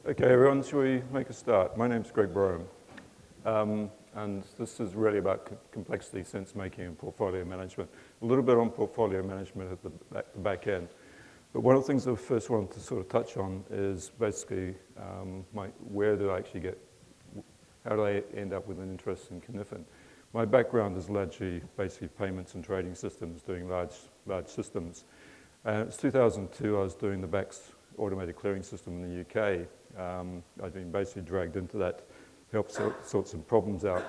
Okay, everyone, shall we make a start? My name's Brougham, and this is really about complexity, sense making, and portfolio management. A little bit on portfolio management at the back end. But one of the things I first wanted to sort of touch on is basically where did I actually get, how did I end up with an interest in Cynefin? My background is largely basically payments and trading systems, doing large systems. And it's 2002, I was doing the BACS automated clearing system in the UK. I'd been basically dragged into that to help sort some problems out.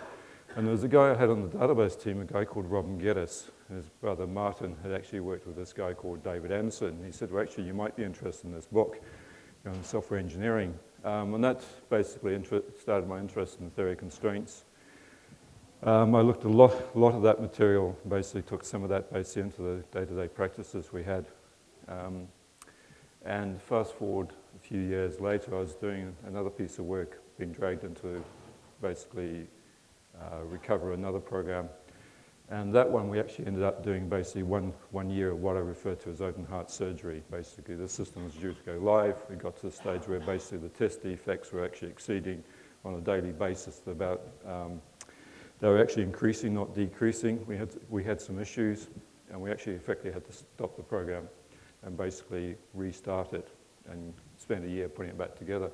And there was a guy I had on the database team, a guy called Robin Geddes, and his brother Martin had actually worked with this guy called David Anderson. And he said, well, actually, you might be interested in this book, in software engineering. And that basically started my interest in theory of constraints. I looked at a lot of that material, basically took some of that basically into the day-to-day practices we had. And fast forward a few years later, I was doing another piece of work, being dragged into basically recover another program. And that one, we actually ended up doing basically one year of what I refer to as open heart surgery. Basically, the system was due to go live. We got to the stage where basically the test defects were actually exceeding on a daily basis about, they were actually increasing, not decreasing. We had some issues, and we actually effectively had to stop the program and basically restart it and spend a year putting it back together.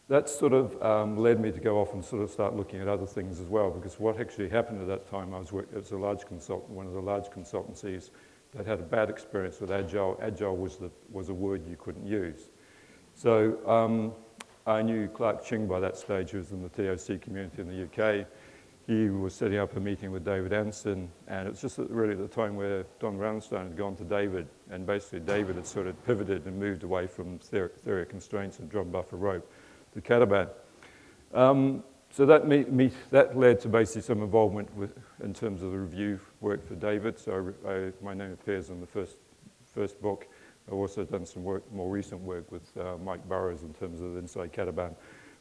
That sort of led me to go off and sort of start looking at other things as well, because what actually happened at that time, I was working as a large consultant, one of the large consultancies that had a bad experience with Agile. Agile was a word you couldn't use. So I knew Clark Ching by that stage, who was in the TOC community in the UK. He was setting up a meeting with David Anderson, and it's just really the time where Don Roundstone had gone to David, and basically David had sort of pivoted and moved away from theory of constraints and drum buffer rope to Kanban. So that led to basically some involvement in terms of the review work for David. So my name appears in the first book. I've also done some more recent work with Mike Burrows in terms of inside Kanban,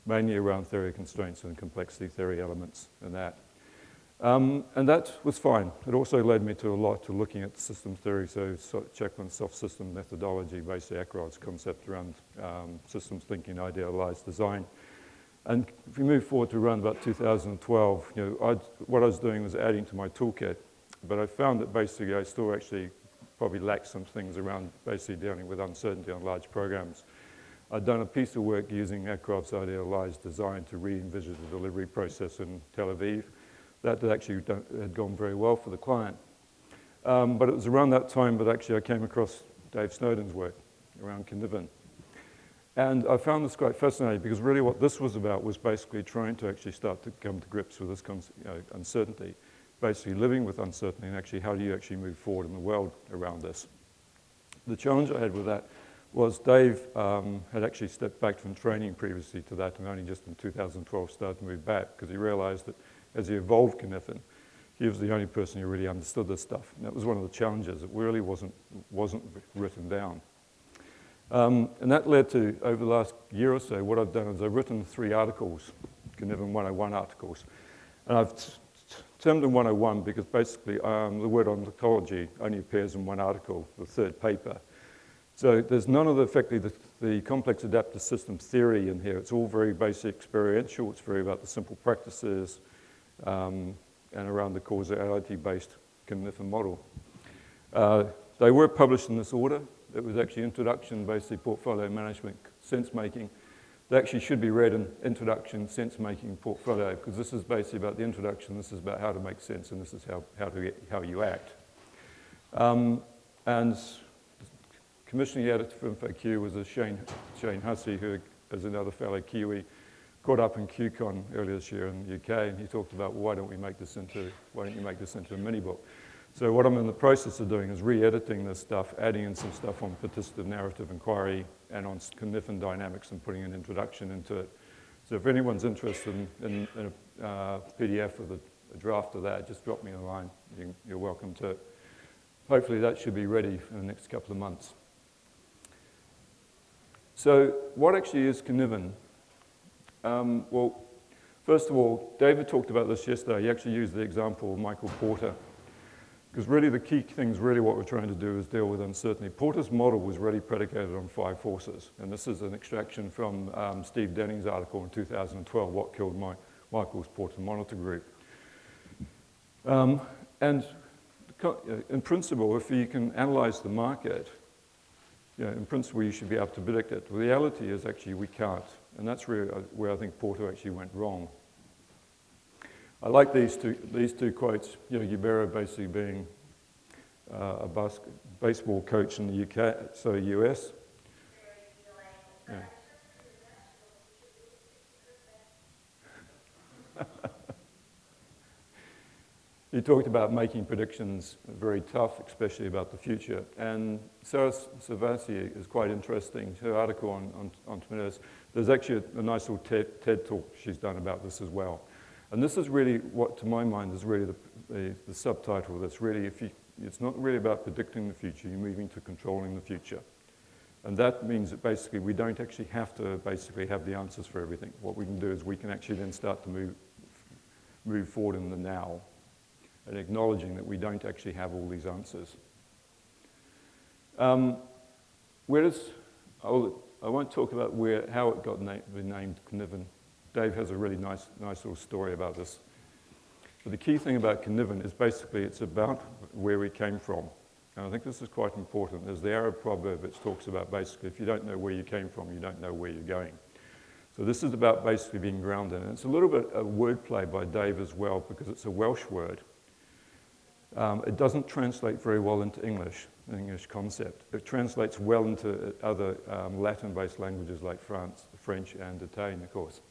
mainly around theory of constraints and complexity theory elements and that. And that was fine. It also led me to looking at systems theory, so Cheklin's soft system methodology, basically Ackrod's concept around systems thinking, idealized design. And if we move forward to around about 2012, what I was doing was adding to my toolkit, but I found that basically I still actually probably lacked some things around basically dealing with uncertainty on large programs. I'd done a piece of work using Ackrod's idealized design to re-envision the delivery process in Tel Aviv. That actually had gone very well for the client. But it was around that time that actually I came across Dave Snowden's work around Cynefin. And I found this quite fascinating because really what this was about was basically trying to actually start to come to grips with this uncertainty, basically living with uncertainty and actually how do you actually move forward in the world around this. The challenge I had with that was Dave had actually stepped back from training previously to that and only just in 2012 started to move back because he realized that as he evolved Cynefin, he was the only person who really understood this stuff. And that was one of the challenges. It really wasn't written down. And that led to, over the last year or so, what I've done is I've written 3 articles, Cynefin 101 articles. And I've termed them 101 because basically the word ontology only appears in one article, the 3rd paper. So there's none of the complex adaptive system theory in here. It's all very basic experiential. It's very about the simple practices and around the causality-based Cynefin model. They were published in this order. It was actually introduction, basically portfolio management, sense making. They actually should be read in introduction, sense making, portfolio, because this is basically about the introduction. This is about how to make sense, and this is how you act. And commissioning editor for InfoQ was Shane Hussey, who is another fellow Kiwi, caught up in QCon earlier this year in the UK, and he talked about, well, why don't you make this into a mini book? So what I'm in the process of doing is re-editing this stuff, adding in some stuff on participative narrative inquiry and on Cynefin dynamics and putting an introduction into it. So if anyone's interested in a PDF with a draft of that, just drop me a line. You're welcome to it. Hopefully that should be ready in the next couple of months. So what actually is Cynefin? Well, first of all, David talked about this yesterday. He actually used the example of Michael Porter. Because really the key things, really what we're trying to do is deal with uncertainty. Porter's model was really predicated on 5 forces. And this is an extraction from Steve Denning's article in 2012, What Killed Michael's Porter Monitor Group. And in principle, if you can analyze the market, in principle you should be able to predict it. The reality is actually we can't. And that's where I think Porter actually went wrong. I like these two quotes. Yubero basically being a baseball coach in the UK, so US. Yeah. He talked about making predictions very tough, especially about the future. And Sarah Savasi is quite interesting. Her article on entrepreneurs, there's actually a nice little TED talk she's done about this as well. And this is really what, to my mind, is really the subtitle. That's really, it's not really about predicting the future, you're moving to controlling the future. And that means that basically we don't actually have to basically have the answers for everything. What we can do is we can actually then start to move forward in the now and acknowledging that we don't actually have all these answers. I won't talk about how it got named Cynefin. Dave has a really nice little story about this. But the key thing about Cynefin is basically it's about where we came from. And I think this is quite important. There's the Arab proverb which talks about basically if you don't know where you came from, you don't know where you're going. So this is about basically being grounded. And it's a little bit of wordplay by Dave as well because it's a Welsh word. It doesn't translate very well into English, an English concept. It translates well into other Latin-based languages like French and Italian, of course.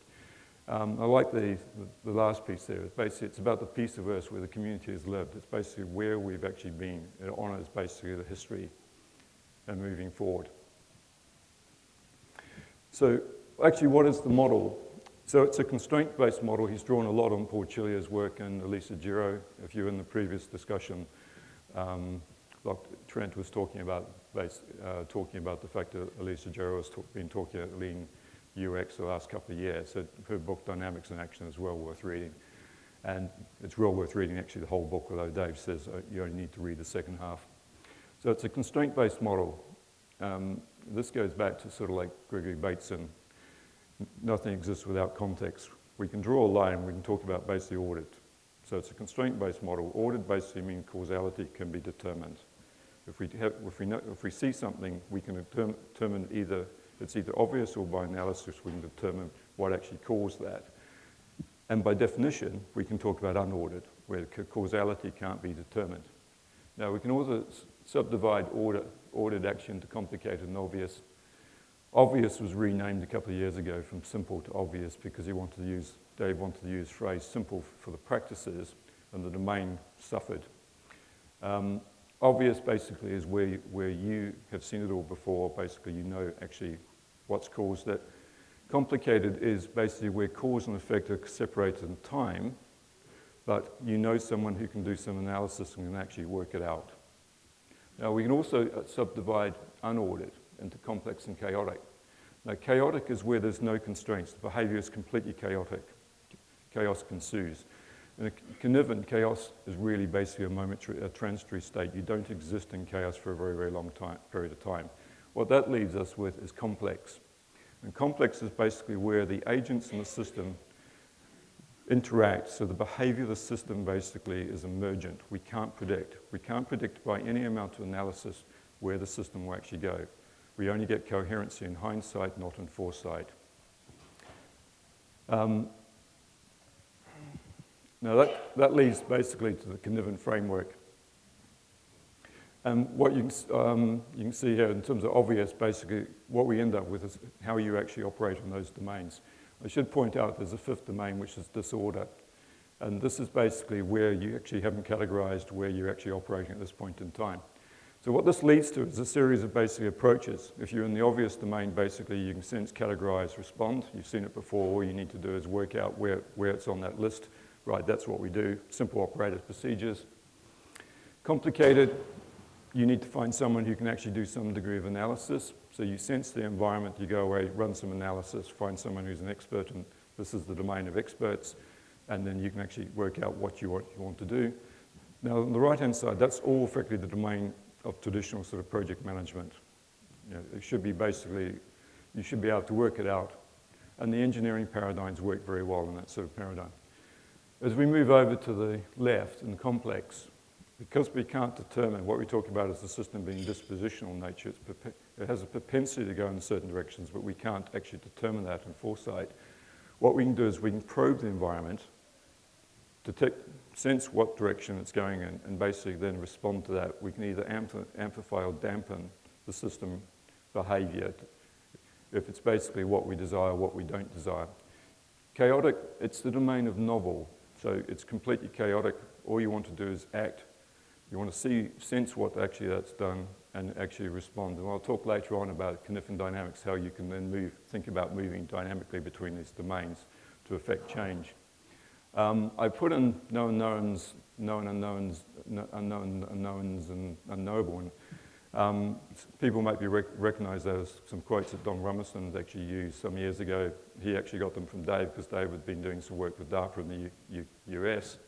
I like the last piece there. It's about the piece of earth where the community has lived. It's basically where we've actually been. It honours basically the history and moving forward. So actually, what is the model? So it's a constraint-based model. He's drawn a lot on Paul Chilia's work and Elisa Giro. If you were in the previous discussion, Trent was talking about the fact that Elisa Giro has been talking about lean UX the last couple of years. So her book, Dynamics in Action, is well worth reading. And it's well worth reading, actually, the whole book, although Dave says you only need to read the second half. So it's a constraint-based model. This goes back to sort of like Gregory Bateson. Nothing exists without context. We can draw a line, we can talk about basically audit. So it's a constraint-based model. Audit basically means causality can be determined. If we see something, we can determine it's either obvious or by analysis we can determine what actually caused that. And by definition, we can talk about unordered, where causality can't be determined. Now, we can also subdivide ordered action into complicated and obvious. Obvious was renamed a couple of years ago from simple to obvious because Dave wanted to use the phrase simple for the practices, and the domain suffered. Obvious basically is where you have seen it all before. Basically, you know actually what's caused it. Complicated is basically where cause and effect are separated in time, but you know someone who can do some analysis and can actually work it out. Now, we can also subdivide unordered into complex and chaotic. Now, chaotic is where there's no constraints. The behavior is completely chaotic. Chaos ensues. In Cynefin, chaos is really basically a transitory state. You don't exist in chaos for a very, very long period of time. What that leaves us with is complex. And complex is basically where the agents in the system interact. So the behavior of the system basically is emergent. We can't predict. We can't predict by any amount of analysis where the system will actually go. We only get coherency in hindsight, not in foresight. Now that leads basically to the Cynefin framework. And what you can see here in terms of obvious, basically what we end up with is how you actually operate on those domains. I should point out there's a fifth domain, which is disorder. And this is basically where you actually haven't categorized where you're actually operating at this point in time. So what this leads to is a series of basically approaches. If you're in the obvious domain, basically you can sense, categorize, respond. You've seen it before. All you need to do is work out where it's on that list. Right, that's what we do. Simple operated procedures. Complicated, you need to find someone who can actually do some degree of analysis. So you sense the environment, you go away, run some analysis, find someone who's an expert, and this is the domain of experts, and then you can actually work out what you want to do. Now, on the right-hand side, that's all effectively the domain of traditional sort of project management. You know, it should be basically, you should be able to work it out. And the engineering paradigms work very well in that sort of paradigm. As we move over to the left in the complex, because we can't determine what we talk about as the system being dispositional in nature, it has a propensity to go in certain directions, but we can't actually determine that in foresight. What we can do is we can probe the environment, sense what direction it's going in, and basically then respond to that. We can either amplify or dampen the system behavior if it's basically what we desire, what we don't desire. Chaotic, it's the domain of novel, so it's completely chaotic. All you want to do is act. You want to sense what actually that's done and actually respond. And I'll talk later on about Cynefin dynamics, how you can then think about moving dynamically between these domains to affect change. I put in known knowns, known unknowns, unknown unknowns, and unknowable. And people might recognize those, some quotes that Don Rummerson actually used some years ago. He actually got them from Dave, because Dave had been doing some work with DARPA in the US.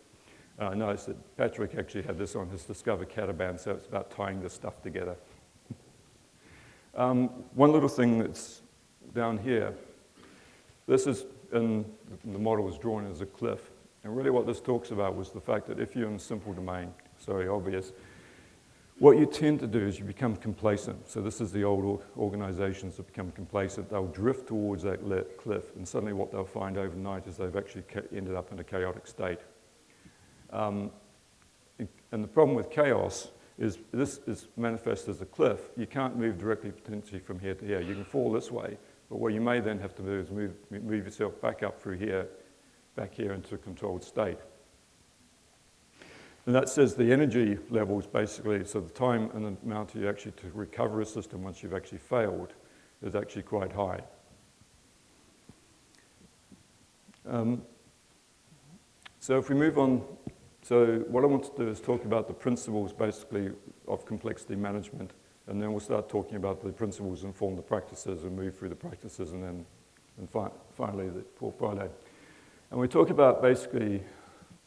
I noticed that Patrick actually had this on his Discover Kanban, so it's about tying this stuff together. One little thing that's down here, this is, the model was drawn as a cliff. And really what this talks about was the fact that if you're in a simple domain, sorry, obvious, what you tend to do is you become complacent. So this is the old organizations that become complacent. They'll drift towards that cliff, and suddenly what they'll find overnight is they've actually ended up in a chaotic state. And the problem with chaos is this is manifest as a cliff. You can't move directly potentially from here to here. You can fall this way, but what you may then have to do is move yourself back up through here, back here into a controlled state. And that says the energy levels basically, so the time and the amount you actually to recover a system once you've actually failed is actually quite high. So if we move on, so what I want to do is talk about the principles basically of complexity management, and then we'll start talking about the principles that inform the practices and move through the practices, and then finally the portfolio. And we talk about basically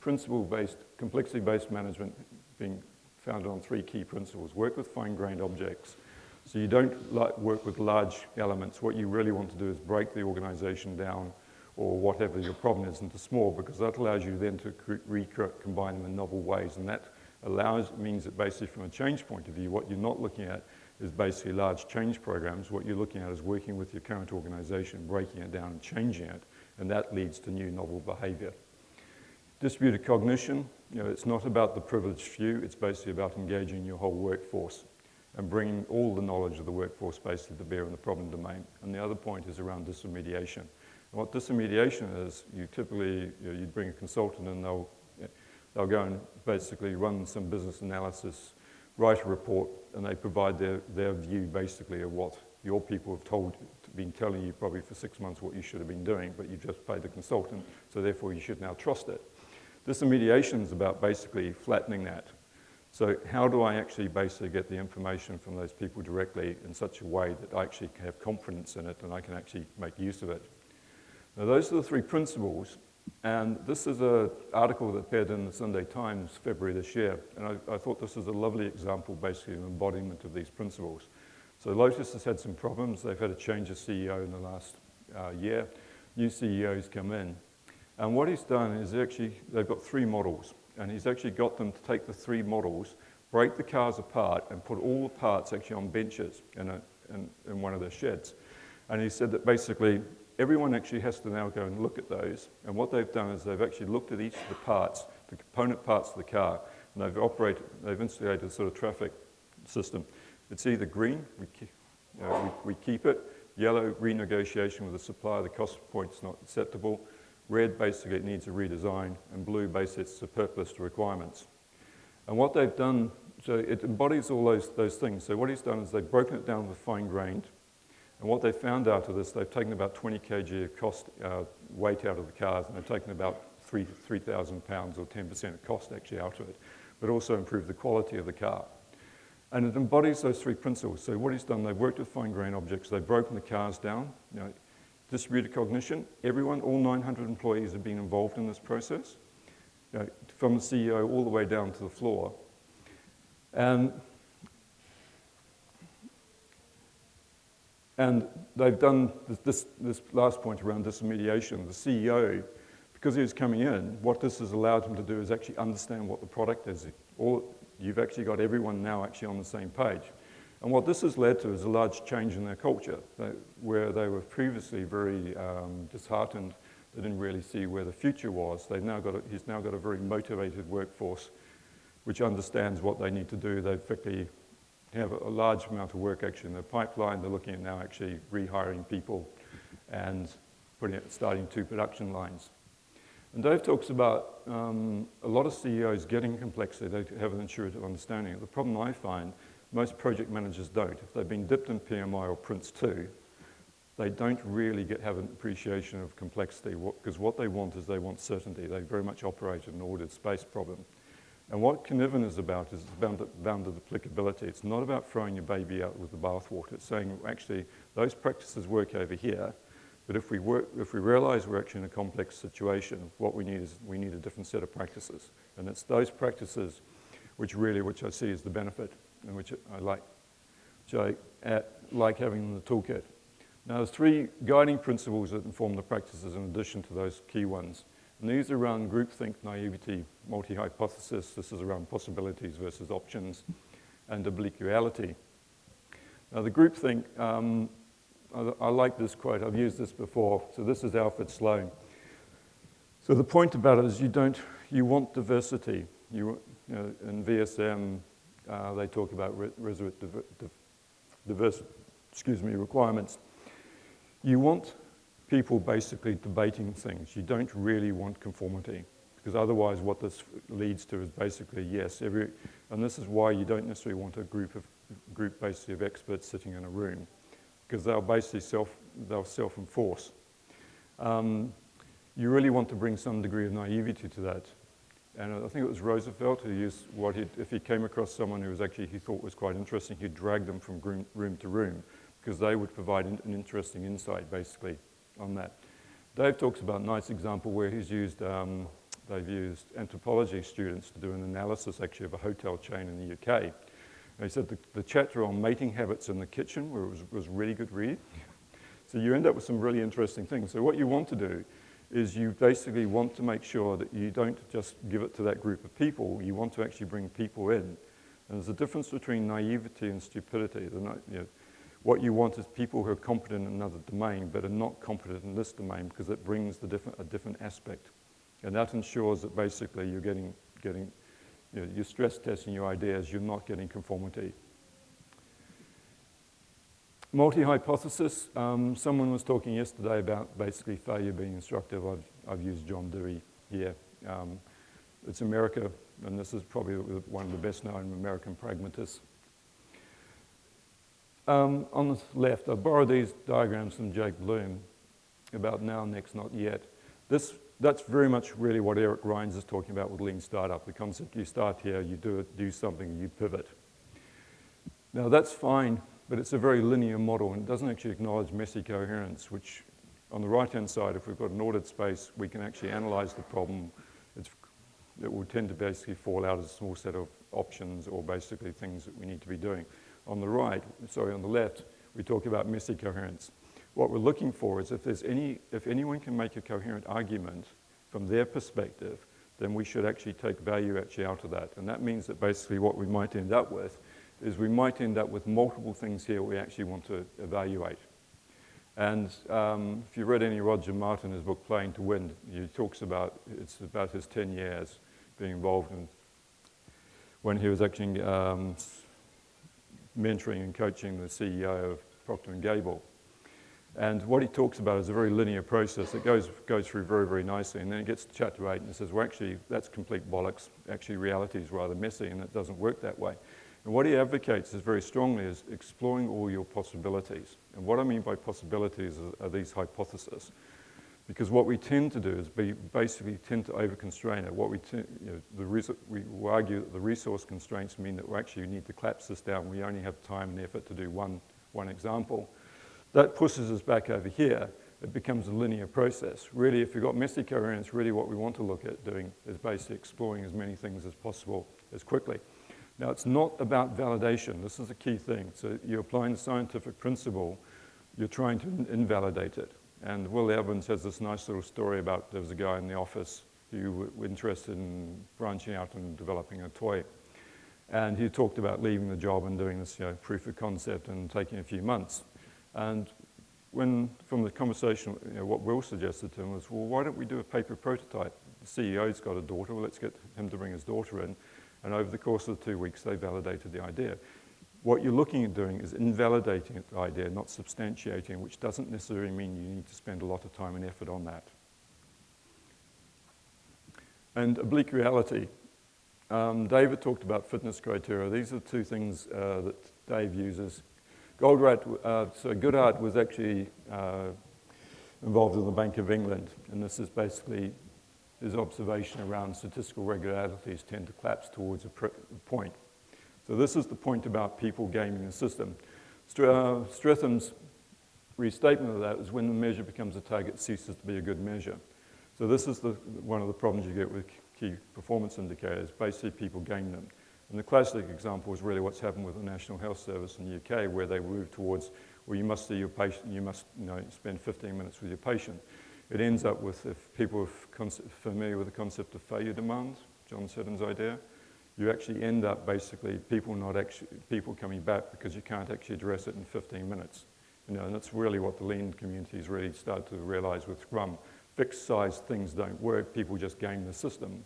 principle-based, complexity-based management being founded on three key principles. Work with fine-grained objects. So you don't work with large elements. What you really want to do is break the organization down, or whatever your problem is, into small, because that allows you then to recombine them in novel ways. And that means that basically from a change point of view, what you're not looking at is basically large change programs. What you're looking at is working with your current organization, breaking it down and changing it, and that leads to new novel behavior. Distributed cognition, it's not about the privileged few, it's basically about engaging your whole workforce and bringing all the knowledge of the workforce basically to bear in the problem domain. And the other point is around disintermediation. And what disintermediation is, you typically, you bring a consultant and they'll go and basically run some business analysis, write a report, and they provide their view basically of what your people have been telling you probably for 6 months what you should have been doing, but you've just paid the consultant, so therefore you should now trust it. Disintermediation is about basically flattening that. So how do I actually basically get the information from those people directly in such a way that I actually have confidence in it and I can actually make use of it? Now those are the three principles, and this is an article that appeared in the Sunday Times February this year, and I thought this is a lovely example basically of an embodiment of these principles. So Lotus has had some problems. They've had a change of CEO in the last year. New CEO's come in. And what he's done is they've got three models, and he's actually got them to take the three models, break the cars apart, and put all the parts actually on benches in one of their sheds. And he said that basically everyone actually has to now go and look at those. And what they've done is they've actually looked at each of the parts, the component parts of the car, and they've instigated a sort of traffic system. It's either green, we keep it, yellow, renegotiation with the supplier, the cost point's not acceptable, red, basically it needs a redesign, and blue, basically it's superfluous to requirements. And what they've done, so it embodies all those things. So what he's done is they've broken it down with fine-grained, and what they found out of this, they've taken about 20 kg of cost, weight out of the cars, and they've taken about 3,000 pounds or 10% of cost actually out of it, but also improved the quality of the car. And it embodies those three principles. So what he's done, they've worked with fine-grained objects, they've broken the cars down. Distributed cognition, all 900 employees have been involved in this process. from the CEO all the way down to the floor. And they've done this last point around disintermediation. The CEO, because he was coming in, what this has allowed him to do is actually understand what the product is. You've actually got everyone now actually on the same page. And what this has led to is a large change in their culture, where they were previously very disheartened. They didn't really see where the future was. He's now got a very motivated workforce which understands what they need to do. They effectively have a large amount of work actually in their pipeline. They're looking at now actually rehiring people and starting 2 production lines. And Dave talks about a lot of CEOs getting complexity. They have an intuitive understanding. The problem I find, most project managers don't. If they've been dipped in PMI or Prince 2, they don't really have an appreciation of complexity, because what they want is they want certainty. They very much operate in an ordered space problem. And what Cynefin is about is bounded applicability. It's not about throwing your baby out with the bathwater. It's saying, actually, those practices work over here, but if we realize we're actually in a complex situation, what we need is a different set of practices. And it's those practices which I see as the benefit, and which I like having in the toolkit. Now, there's 3 guiding principles that inform the practices in addition to those key ones. And these are around groupthink, naivety, multi-hypothesis. This is around possibilities versus options, and oblique reality. Now, the groupthink, I like this quote. I've used this before. So this is Alfred Sloan. So the point about it is you want diversity. In VSM, they talk about diverse requirements. You want people basically debating things. You don't really want conformity, because otherwise what this leads to is basically, yes, and this is why you don't necessarily want a group basically of experts sitting in a room, because they'll basically self-enforce. You really want to bring some degree of naivety to that. And I think it was Roosevelt who used if he came across someone who he thought was quite interesting, he'd drag them from room to room, because they would provide an interesting insight, basically, on that. Dave talks about a nice example where they've used anthropology students to do an analysis, actually, of a hotel chain in the UK. And he said the chapter on mating habits in the kitchen was really good read. So you end up with some really interesting things. So what you want to do is you basically want to make sure that you don't just give it to that group of people. You want to actually bring people in. And there's a difference between naivety and stupidity. What you want is people who are competent in another domain but are not competent in this domain, because it brings a different aspect. And that ensures that basically you're you're stress testing your ideas, you're not getting conformity. Multi-hypothesis. Someone was talking yesterday about basically failure being instructive. I've used John Dewey here. It's America, and this is probably one of the best known American pragmatists. On the left, I borrowed these diagrams from Jake Bloom about now, next, not yet. That's very much really what Eric Rines is talking about with Lean Startup. The concept, you start here, you do something, you pivot. Now that's fine, but it's a very linear model, and it doesn't actually acknowledge messy coherence, which on the right-hand side, if we've got an ordered space, we can actually analyze the problem. It will tend to basically fall out as a small set of options or basically things that we need to be doing. On the left, we talk about messy coherence. What we're looking for is if anyone can make a coherent argument from their perspective, then we should actually take value out of that. And that means that basically what we might end up with is we might end up with multiple things here we actually want to evaluate. And if you read any Roger Martin, his book Playing to Win, it's about his 10 years being involved in when he was actually mentoring and coaching the CEO of Procter & Gamble. And what he talks about is a very linear process. It goes through very, very nicely, and then it gets to chapter 8 and it says, well, actually, that's complete bollocks. Actually, reality is rather messy, and it doesn't work that way. And what he advocates is very strongly is exploring all your possibilities. And what I mean by possibilities are these hypotheses. Because what we tend to do is basically tend to over-constrain it. We argue that the resource constraints mean that we actually need to collapse this down. We only have time and effort to do one example. That pushes us back over here. it becomes a linear process. Really, if you've got messy covariance, really what we want to look at doing is basically exploring as many things as possible as quickly. Now, it's not about validation. This is a key thing. So you're applying the scientific principle, you're trying to invalidate it. And Will Evans has this nice little story about there was a guy in the office who was interested in branching out and developing a toy. And he talked about leaving the job and doing this proof of concept and taking a few months. And from the conversation, what Will suggested to him was, well, why don't we do a paper prototype? The CEO's got a daughter, well, let's get him to bring his daughter in. And over the course of the 2 weeks, they validated the idea. What you're looking at doing is invalidating the idea, not substantiating, which doesn't necessarily mean you need to spend a lot of time and effort on that. And oblique reality. David talked about fitness criteria. These are the two things that Dave uses. Goodhart was actually involved in the Bank of England, and this is basically his observation around statistical regularities tend to collapse towards a point. So this is the point about people gaming the system. Stratham's restatement of that is when the measure becomes a target, it ceases to be a good measure. So this is one of the problems you get with key performance indicators, basically people game them. And the classic example is really what's happened with the National Health Service in the UK, where they move towards, well, you must see your patient, you must spend 15 minutes with your patient. It ends up with, if people are familiar with the concept of failure demand, John Seddon's idea, you actually end up basically people coming back because you can't actually address it in 15 minutes. And that's really what the lean communities really started to realize with Scrum. Fixed size things don't work, people just game the system.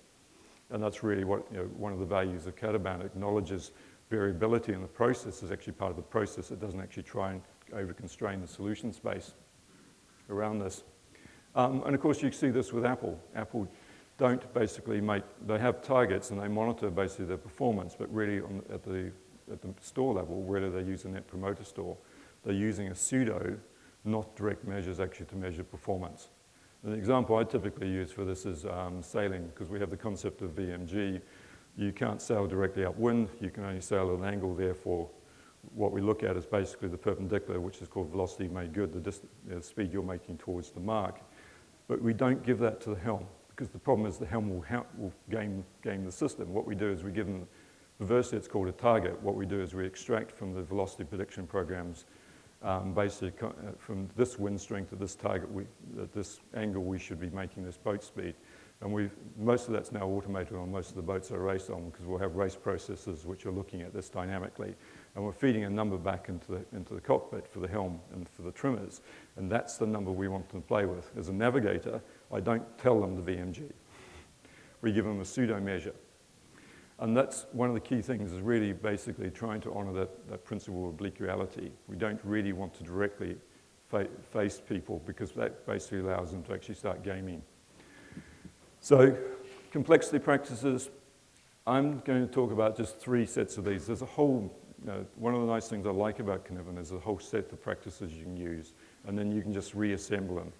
And that's really what, one of the values of Kanban. Acknowledges variability in the process is actually part of the process. It doesn't actually try and over-constrain the solution space around this. And of course, you see this with Apple. Apple don't basically they have targets and they monitor basically their performance, but really at the store level, really they use a net promoter score. They're using a pseudo, not direct measures actually to measure performance. And the example I typically use for this is sailing, because we have the concept of VMG. You can't sail directly upwind, you can only sail at an angle, therefore what we look at is basically the perpendicular, which is called velocity made good, the speed you're making towards the mark. But we don't give that to the helm, because the problem is the helm will game the system. What we do is we give them, reversely it's called a target. What we do is we extract from the velocity prediction programs, basically from this wind strength at this target, at this angle we should be making this boat speed. And most of that's now automated on most of the boats I race on, because we'll have race processes which are looking at this dynamically. And we're feeding a number back into the cockpit for the helm and for the trimmers. And that's the number we want them to play with. As a navigator, I don't tell them the VMG. We give them a pseudo measure. And that's one of the key things, is really basically trying to honor that principle of oblique reality. We don't really want to directly face people, because that basically allows them to actually start gaming. So, complexity practices, I'm going to talk about just 3 sets of these. There's a whole, one of the nice things I like about Cynefin is a whole set of practices you can use, and then you can just reassemble them.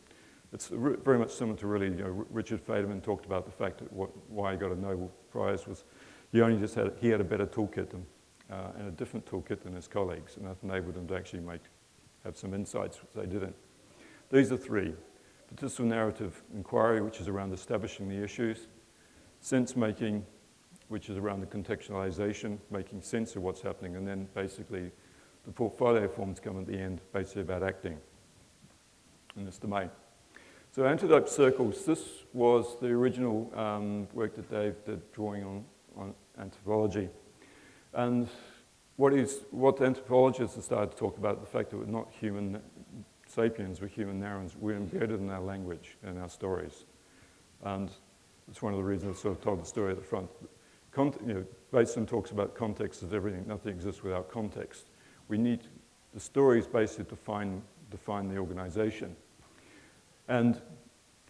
It's very much similar to really, Richard Federman talked about the fact that why he got a Nobel Prize was he had a better toolkit and a different toolkit than his colleagues, and that enabled him to actually have some insights which they didn't. These are 3. Participatory narrative inquiry, which is around establishing the issues. Sense making, which is around the contextualization, making sense of what's happening, and then basically the portfolio forms come at the end, basically about acting in this domain. So Antidote circles, this was the original work that Dave did drawing on anthropology. And what anthropologists have started to talk about, the fact that we're not human sapiens, we're human narrans, we're embedded in our language and our stories. And it's one of the reasons I sort of told the story at the front. Bateson talks about context as everything, nothing exists without context. We need the stories basically to define the organization. And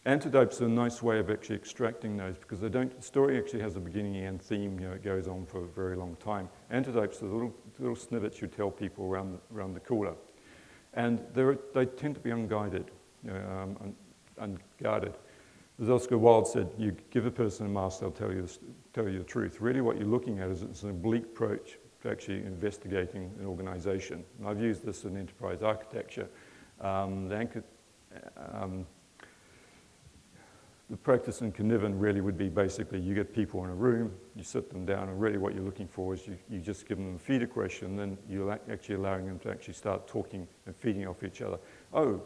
antidotes are a nice way of actually extracting those, because the story actually has a beginning and theme, it goes on for a very long time. Antidotes are little snippets you tell people around the cooler. And they tend to be unguided, unguarded. As Oscar Wilde said, you give a person a mask, they'll tell you the truth. Really what you're looking at is it's an oblique approach to actually investigating an organization. And I've used this in enterprise architecture. The the practice in Cynefin really would be basically you get people in a room, you sit them down, and really what you're looking for is you just give them a feeder question, then you're actually allowing them to actually start talking and feeding off each other. Oh,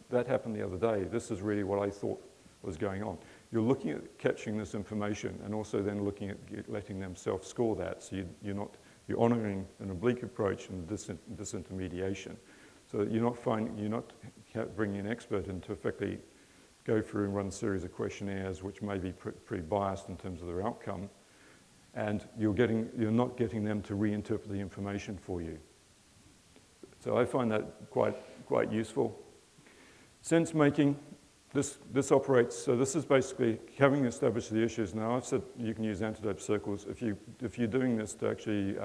that happened the other day. This is really what I thought was going on. You're looking at catching this information and also then looking at letting them self-score that. So you're honouring an oblique approach and disintermediation. So that you're not bringing an expert in to effectively go through and run a series of questionnaires which may be pretty biased in terms of their outcome, and you're not getting them to reinterpret the information for you. So I find that quite useful. Sense making, this operates, so this is basically having established the issues. Now I've said you can use antidote circles. If you're doing this to actually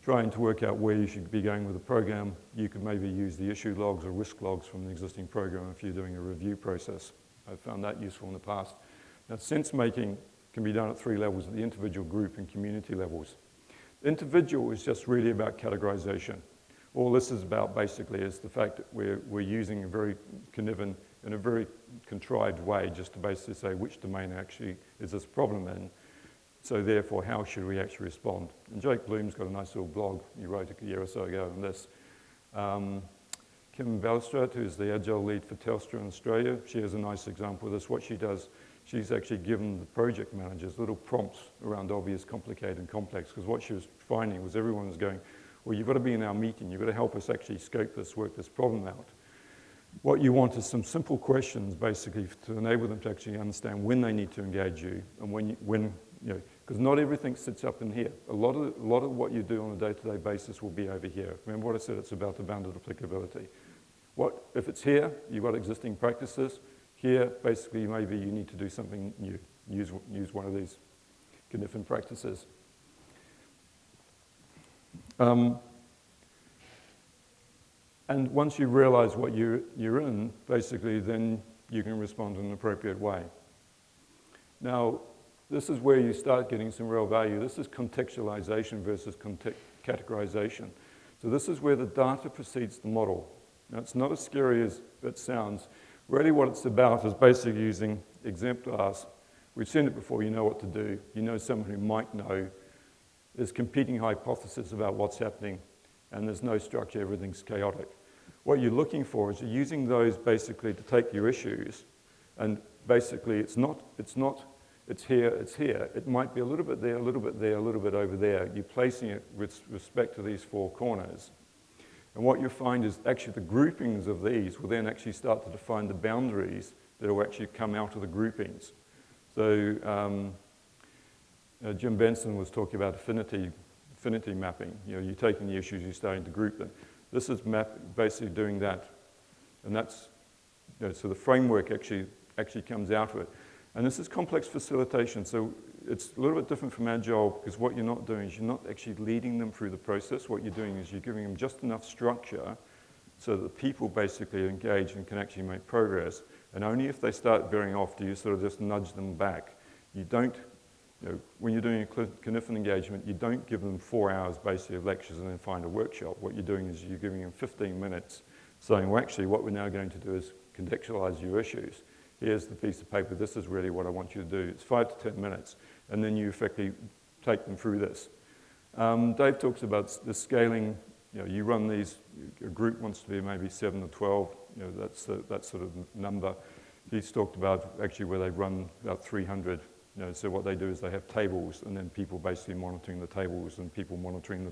trying to work out where you should be going with the program, you could maybe use the issue logs or risk logs from the existing program if you're doing a review process. I've found that useful in the past. Now, sense making can be done at 3 levels, at the individual, group, and community levels. Individual is just really about categorization. All this is about basically is the fact that we're using a very Cynefin in a very contrived way just to basically say which domain actually is this problem in. So therefore, how should we actually respond? And Jake Bloom's got a nice little blog he wrote a year or so ago on this. Kim Balstrad, who's the Agile lead for Telstra in Australia, she has a nice example of this. What she does, she's actually given the project managers little prompts around obvious, complicated, and complex, because what she was finding was everyone was going, well, you've got to be in our meeting, you've got to help us actually scope this, work this problem out. What you want is some simple questions, basically, to enable them to actually understand when they need to engage you and because not everything sits up in here. A lot of what you do on a day-to-day basis will be over here. Remember what I said, it's about the bounded applicability. If it's here, you've got existing practices. Here, basically, maybe you need to do something new. Use one of these Cynefin practices. And once you realize what you're in, basically, then you can respond in an appropriate way. Now, this is where you start getting some real value. This is contextualization versus categorization. So this is where the data precedes the model. Now, it's not as scary as it sounds. Really what it's about is basically using exemplars. We've seen it before, you know what to do. You know someone who might know. There's competing hypotheses about what's happening, and there's no structure, everything's chaotic. What you're looking for is you're using those basically to take your issues, and basically it's here. It might be a little bit there, a little bit there, a little bit over there. You're placing it with respect to these 4 corners. And what you find is actually the groupings of these will then actually start to define the boundaries that will actually come out of the groupings. So Jim Benson was talking about affinity mapping. You're taking the issues, you're starting to group them. This is basically doing that. And that's, so the framework actually comes out of it. And this is complex facilitation, so it's a little bit different from Agile because what you're not doing is you're not actually leading them through the process. What you're doing is you're giving them just enough structure so that the people basically engage and can actually make progress. And only if they start veering off do you sort of just nudge them back. You don't, when you're doing a Cynefin engagement, you don't give them 4 hours basically of lectures and then find a workshop. What you're doing is you're giving them 15 minutes saying, well, actually, what we're now going to do is contextualize your issues. Here's the piece of paper, this is really what I want you to do. It's 5 to 10 minutes, and then you effectively take them through this. Dave talks about the scaling, you run these, a group wants to be maybe 7 or 12, that's that sort of number. He's talked about actually where they run about 300, so what they do is they have tables, and then people basically monitoring the tables, and people monitoring the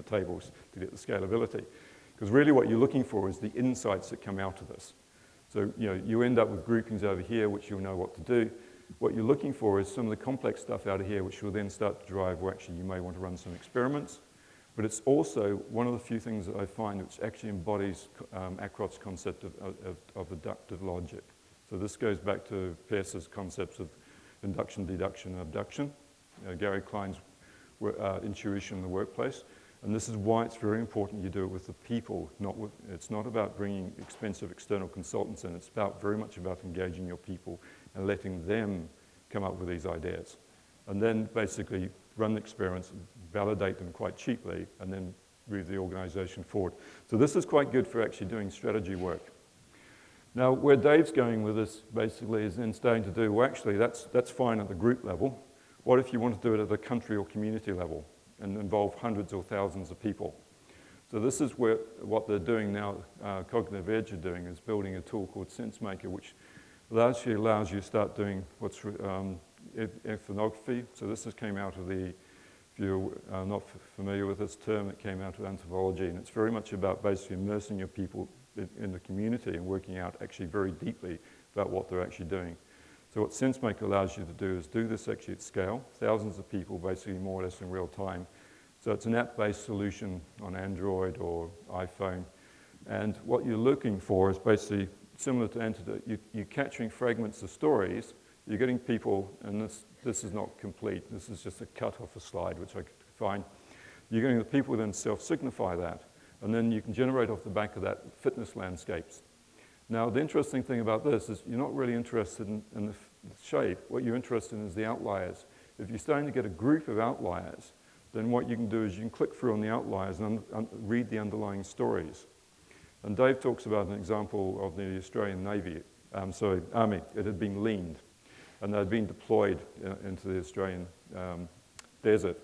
tables to get the scalability. Because really what you're looking for is the insights that come out of this. So, you end up with groupings over here, which you'll know what to do. What you're looking for is some of the complex stuff out of here, which will then start to drive where actually you may want to run some experiments. But it's also one of the few things that I find which actually embodies Acroft's concept of adaptive logic. So this goes back to Peirce's concepts of induction, deduction, and abduction. Gary Klein's intuition in the workplace. And this is why it's very important you do it with the people. It's not about bringing expensive external consultants in. It's very much about engaging your people and letting them come up with these ideas. And then basically run the experiments, validate them quite cheaply, and then move the organization forward. So this is quite good for actually doing strategy work. Now, where Dave's going with this basically is then starting to do, well, actually, that's fine at the group level. What if you want to do it at the country or community level and involve hundreds or thousands of people? So this is what they're doing now, Cognitive Edge are doing, is building a tool called Sincemaker, which actually allows you to start doing what's ethnography. So this came out of the, if you're not familiar with this term, it came out of anthropology, and it's very much about basically immersing your people in the community and working out actually very deeply about what they're actually doing. So what Sincemaker allows you to do is do this actually at scale, thousands of people basically more or less in real time. So it's an app-based solution on Android or iPhone. And what you're looking for is basically similar to Antidote. You're capturing fragments of stories. You're getting people, and this is not complete. This is just a cut off a slide, which I could find. You're getting the people then self-signify that. And then you can generate off the back of that fitness landscapes. Now, the interesting thing about this is you're not really interested in the shape. What you're interested in is the outliers. If you're starting to get a group of outliers, then what you can do is you can click through on the outliers and read the underlying stories. And Dave talks about an example of the Australian Army. It had been leaned, and they had been deployed into the Australian desert.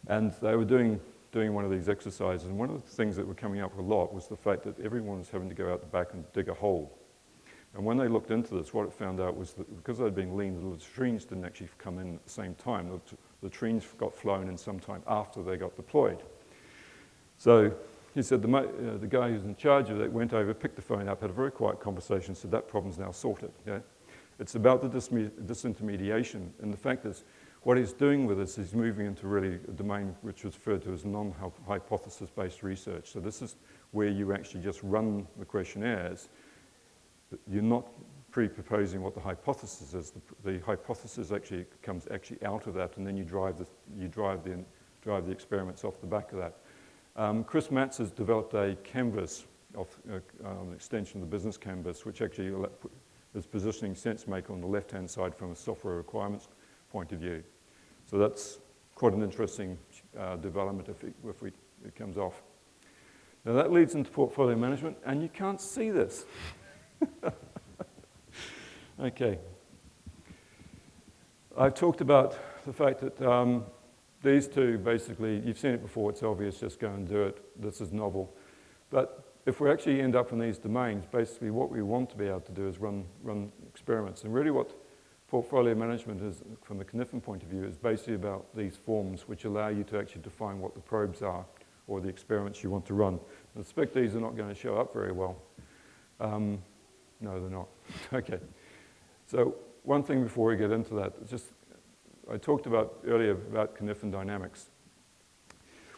And they were doing one of these exercises, and one of the things that were coming up a lot was the fact that everyone was having to go out the back and dig a hole. And when they looked into this, what it found out was that because they'd been leaned, the latrines didn't actually come in at the same time. The latrines got flown in sometime after they got deployed. So he said the guy who's in charge of it went over, picked the phone up, had a very quiet conversation, said that problem's now sorted. Yeah? It's about the disintermediation, and the fact is, what he's doing with this is moving into really a domain which was referred to as non-hypothesis-based research. So this is where you actually just run the questionnaires. You're not pre-proposing what the hypothesis is. The hypothesis actually comes out of that, and then you drive the experiments off the back of that. Chris Matz has developed a canvas of an extension of the business canvas, which actually is positioning Sincemaker on the left-hand side from a software requirements point of view. So that's quite an interesting development if it comes off. Now that leads into portfolio management, and you can't see this. Okay. I've talked about the fact that these two, basically, you've seen it before, it's obvious, just go and do it. This is novel. But if we actually end up in these domains, basically what we want to be able to do is run experiments. And really what portfolio management is, from the Cynefin point of view, is basically about these forms which allow you to actually define what the probes are or the experiments you want to run. I suspect these are not going to show up very well. No, they're not. Okay. So one thing before we get into that, I talked about earlier about Cynefin dynamics.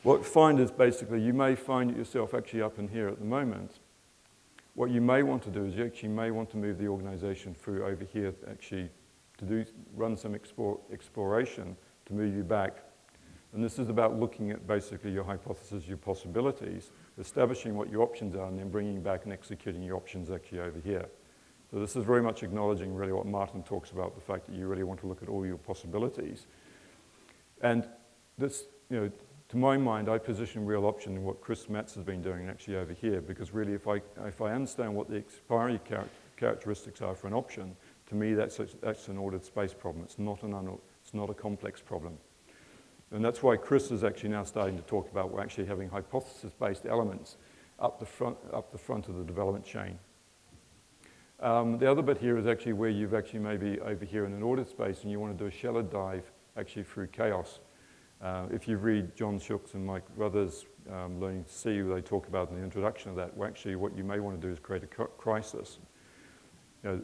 What you find is basically you may find yourself actually up in here at the moment. What you may want to do is you actually may want to move the organization through over here actually to run some exploration to move you back. And this is about looking at basically your hypothesis, your possibilities, establishing what your options are, and then bringing back and executing your options actually over here. So this is very much acknowledging really what Martin talks about, the fact that you really want to look at all your possibilities. And this, to my mind, I position real option in what Chris Matz has been doing actually over here, because really if I understand what the expiry characteristics are for an option, to me that's an ordered space problem. It's not a complex problem. And that's why Chris is actually now starting to talk about we're actually having hypothesis-based elements up the front of the development chain. The other bit here is actually where you've actually maybe over here in an ordered space and you want to do a shallow dive actually through chaos. If you read John Shook's and Mike Ruther's Learning to See, they talk about in the introduction of that, well, actually what you may want to do is create a crisis. The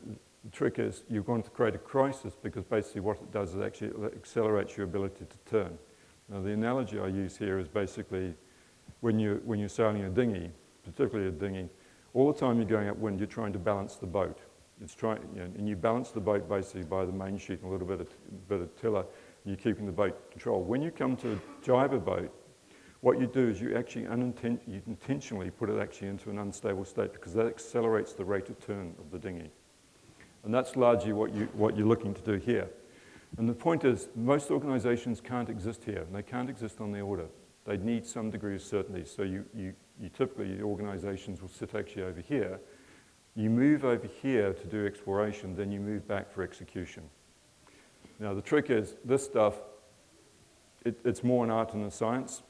trick is you're going to create a crisis because basically what it does is actually it accelerates your ability to turn. Now the analogy I use here is basically when you're sailing a dinghy, particularly a dinghy, all the time you're going upwind, you're trying to balance the boat. And you balance the boat basically by the main sheet and a little bit of tiller, and you're keeping the boat controlled. When you come to drive a boat, what you do is you actually you intentionally put it actually into an unstable state because that accelerates the rate of turn of the dinghy. And that's largely what you're looking to do here. And the point is, most organizations can't exist here, and they can't exist on the order. they need some degree of certainty. So you typically, the organizations will sit actually over here. You move over here to do exploration, then you move back for execution. Now the trick is, this stuff, it's more an art than a science,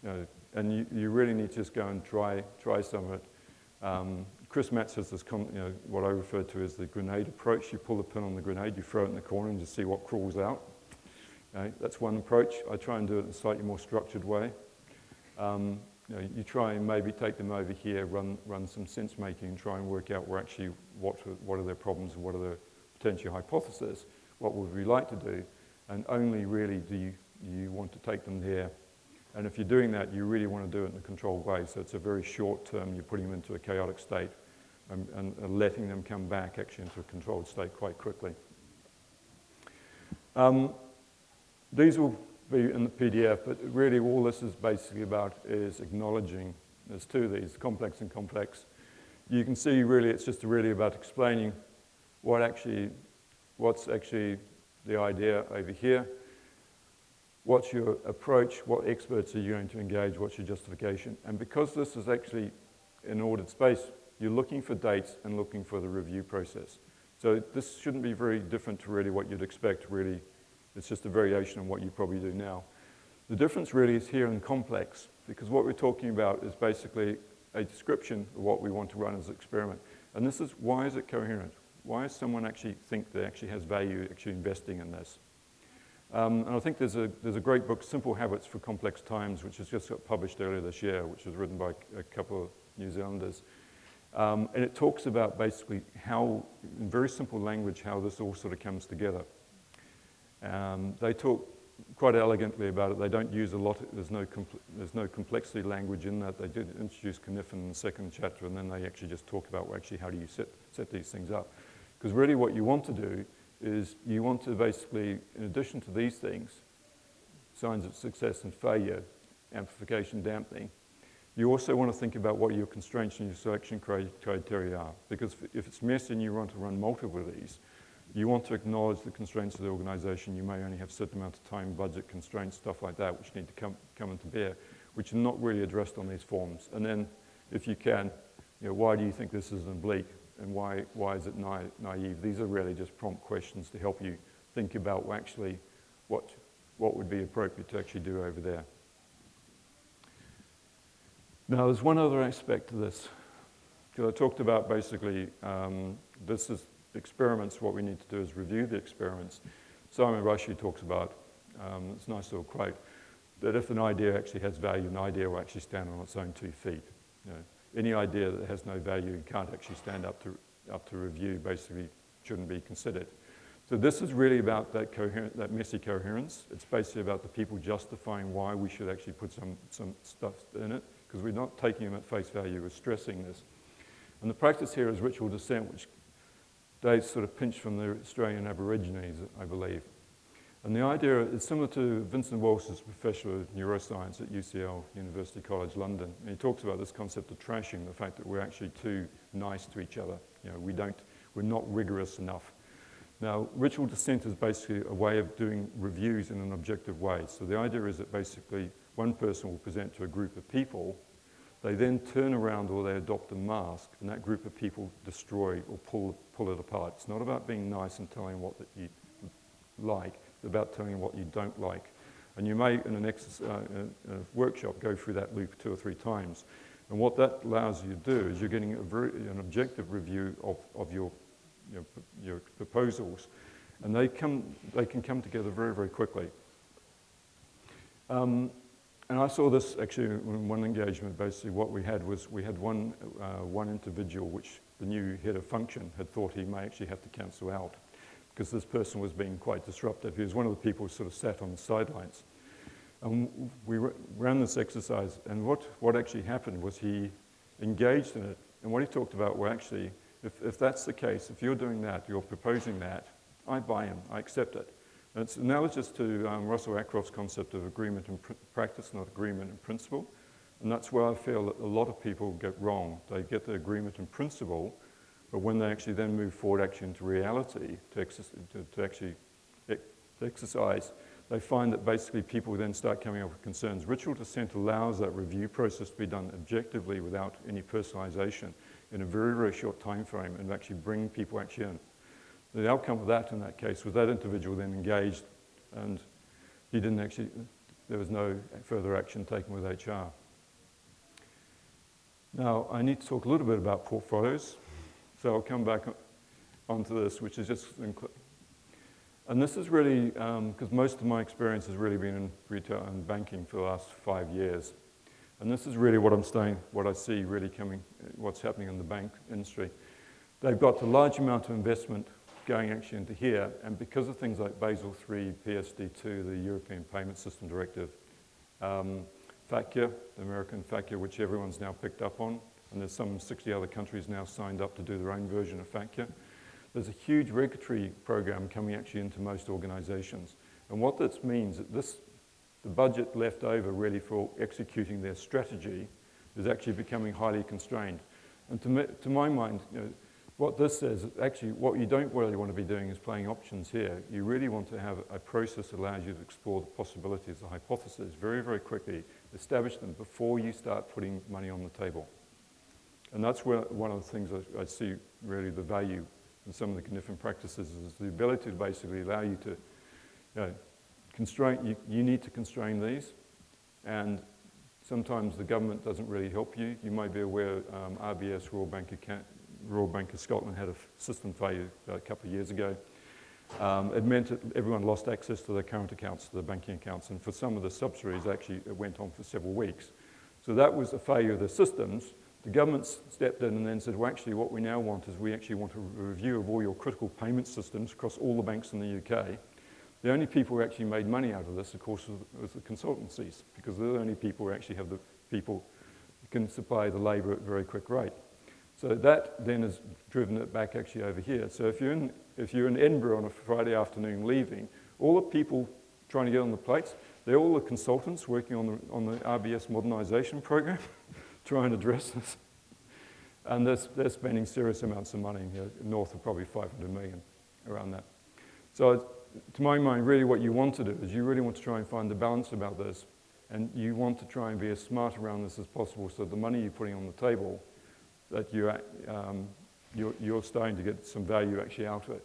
and you really need to just go and try some of it. Chris Matz has this, what I refer to as the grenade approach. You pull the pin on the grenade, you throw it in the corner and just see what crawls out. Okay? That's one approach. I try and do it in a slightly more structured way. You try and maybe take them over here, run some sense making and try and work out what are their problems and what are their potential hypotheses, what would we like to do, and only really do you want to take them there. And if you're doing that, you really want to do it in a controlled way. So it's a very short term, you're putting them into a chaotic state and letting them come back actually into a controlled state quite quickly. These will be in the PDF, but really all this is basically about is acknowledging, there's two of these, complex and complex. You can see really it's just really about explaining what's actually the idea over here, what's your approach, what experts are you going to engage, what's your justification. And because this is actually in ordered space, you're looking for dates and looking for the review process. So this shouldn't be very different to really what you'd expect, really. It's just a variation on what you probably do now. The difference really is here in complex, because what we're talking about is basically a description of what we want to run as an experiment. And this is, why is it coherent? Why does someone actually think that actually has value actually investing in this? And I think there's a great book, Simple Habits for Complex Times, which has just got published earlier this year, which was written by a couple of New Zealanders. And it talks about basically how, in very simple language, how this all sort of comes together. They talk quite elegantly about it. They don't use a lot, there's no complexity language in that. They did introduce Cynefin in the second chapter, and then they actually just talk about, well, actually, how do you set these things up? Because really what you want to do is you want to basically, in addition to these things, signs of success and failure, amplification, dampening, you also want to think about what your constraints and your selection criteria are. Because if it's messy and you want to run multiple of these, you want to acknowledge the constraints of the organization. You may only have a certain amount of time, budget constraints, stuff like that, which need to come into bear, which are not really addressed on these forms. And then, if you can, why do you think this is oblique? And why is it naive? These are really just prompt questions to help you think about actually what would be appropriate to actually do over there. Now, there's one other aspect to this. Because I talked about basically, this is experiments. What we need to do is review the experiments. Simon Rushdie talks about, it's a nice little quote, that if an idea actually has value, an idea will actually stand on its own 2 feet. Any idea that has no value and can't actually stand up to review basically shouldn't be considered. So this is really about that messy coherence. It's basically about the people justifying why we should actually put some stuff in it, because we're not taking them at face value, we're stressing this. And the practice here is ritual dissent, which Dave sort of pinched from the Australian Aborigines, I believe. And the idea is similar to Vincent Walsh's professor of neuroscience at UCL, University College London. And he talks about this concept of trashing, the fact that we're actually too nice to each other. We're not rigorous enough. Now, ritual dissent is basically a way of doing reviews in an objective way. So the idea is that basically one person will present to a group of people, they then turn around or they adopt a mask, and that group of people destroy or pull it apart. It's not about being nice and telling what that you like, it's about telling what you don't like. And you may, in a workshop, go through that loop 2 or 3 times. And what that allows you to do is you're getting an objective review of your proposals, and they can come together very, very quickly. And I saw this actually in one engagement. Basically what we had was one individual which the new head of function had thought he may actually have to cancel out because this person was being quite disruptive. He was one of the people who sort of sat on the sidelines. And we ran this exercise, and what actually happened was he engaged in it, and what he talked about were actually, if that's the case, if you're doing that, you're proposing that, I buy him, I accept it. And it's analogous to Russell Acroft's concept of agreement in practice, not agreement in principle. And that's where I feel that a lot of people get wrong. They get the agreement in principle, but when they actually then move forward actually into reality to exercise, they find that basically people then start coming up with concerns. Ritual descent allows that review process to be done objectively without any personalization in a very, very short time frame and actually bring people actually in. The outcome of that in that case was that individual then engaged and he didn't actually, there was no further action taken with HR. Now, I need to talk a little bit about portfolios. So I'll come back onto this, which is just, and this is really, because most of my experience has really been in retail and banking for the last 5 years. And this is really what I see really coming, what's happening in the bank industry. They've got a large amount of investment going actually into here, and because of things like Basel III, PSD2, the European Payment System Directive, FATCA, the American FATCA, which everyone's now picked up on, and there's some 60 other countries now signed up to do their own version of FATCA. There's a huge Rekha Tree program coming actually into most organizations. And what this means is the budget left over really for executing their strategy is actually becoming highly constrained. And to my mind, what this says is actually what you don't really want to be doing is playing options here. You really want to have a process that allows you to explore the possibilities, the hypotheses very, very quickly, establish them before you start putting money on the table. And that's where one of the things I see really the value in some of the Cynefin practices is the ability to basically allow you to constrain, you need to constrain these, and sometimes the government doesn't really help you. You might be aware RBS, Royal Bank of Scotland, had a system failure a couple of years ago. It meant that everyone lost access to their current accounts, to their banking accounts, and for some of the subsidiaries, actually, it went on for several weeks. So that was a failure of the systems. The government stepped in and then said, well, actually, what we now want is we actually want a review of all your critical payment systems across all the banks in the UK. The only people who actually made money out of this, of course, was the consultancies, because they're the only people who actually have the people who can supply the labour at a very quick rate. So that then has driven it back actually over here. So if you're in Edinburgh on a Friday afternoon leaving, all the people trying to get on the plates, they're all the consultants working on the RBS modernisation program, trying to address this. And they're spending serious amounts of money, north of probably 500 million around that. So to my mind, really what you want to do is you really want to try and find the balance about this, and you want to try and be as smart around this as possible so the money you're putting on the table, that you're starting to get some value actually out of it.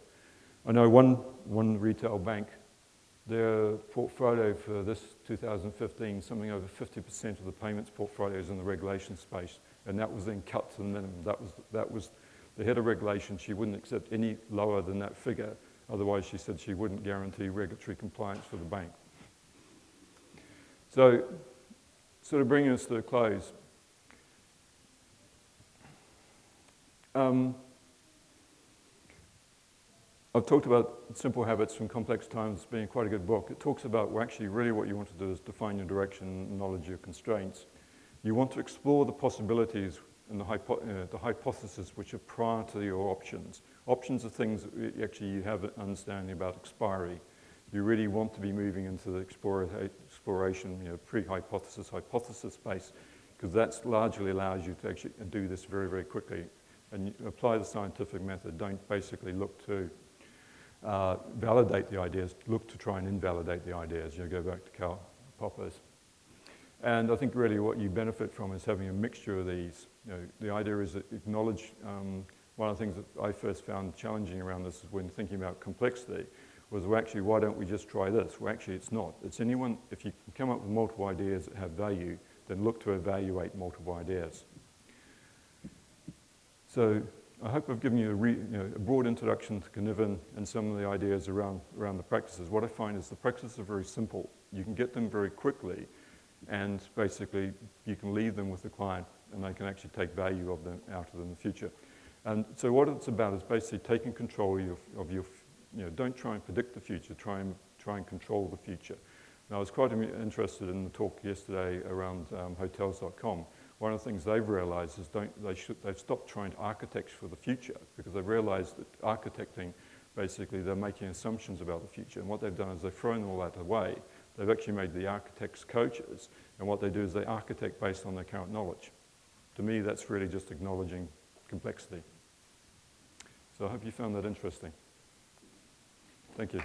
I know one retail bank, their portfolio for this 2015, something over 50% of the payments portfolio is in the regulation space, and that was then cut to the minimum. That was the head of regulation. She wouldn't accept any lower than that figure. Otherwise, she said she wouldn't guarantee regulatory compliance for the bank. So, sort of bringing us to a close. I've talked about Simple Habits from Complex Times being quite a good book. It talks about, well, actually, really what you want to do is define your direction, knowledge your constraints. You want to explore the possibilities and the hypotheses which are prior to your options. Options are things that actually you have an understanding about expiry. You really want to be moving into the exploration, pre-hypothesis, hypothesis space, because that largely allows you to actually do this very, very quickly. And you apply the scientific method. Don't basically look to validate the ideas, look to try and invalidate the ideas. Go back to Karl Popper's. And I think really what you benefit from is having a mixture of these. The idea is that acknowledge, one of the things that I first found challenging around this is when thinking about complexity was, well, actually, why don't we just try this? Well, actually, it's not. It's anyone, if you can come up with multiple ideas that have value, then look to evaluate multiple ideas. So I hope I've given you a broad introduction to Cynefin and some of the ideas around the practices. What I find is the practices are very simple. You can get them very quickly, and basically you can leave them with the client, and they can actually take value out of them in the future. And so what it's about is basically taking control of your don't try and predict the future, try and control the future. Now, I was quite interested in the talk yesterday around hotels.com. One of the things they've realized is they've stopped trying to architect for the future, because they've realized that architecting, basically they're making assumptions about the future. And what they've done is they've thrown all that away. They've actually made the architects coaches, and what they do is they architect based on their current knowledge. To me, that's really just acknowledging complexity. So I hope you found that interesting. Thank you.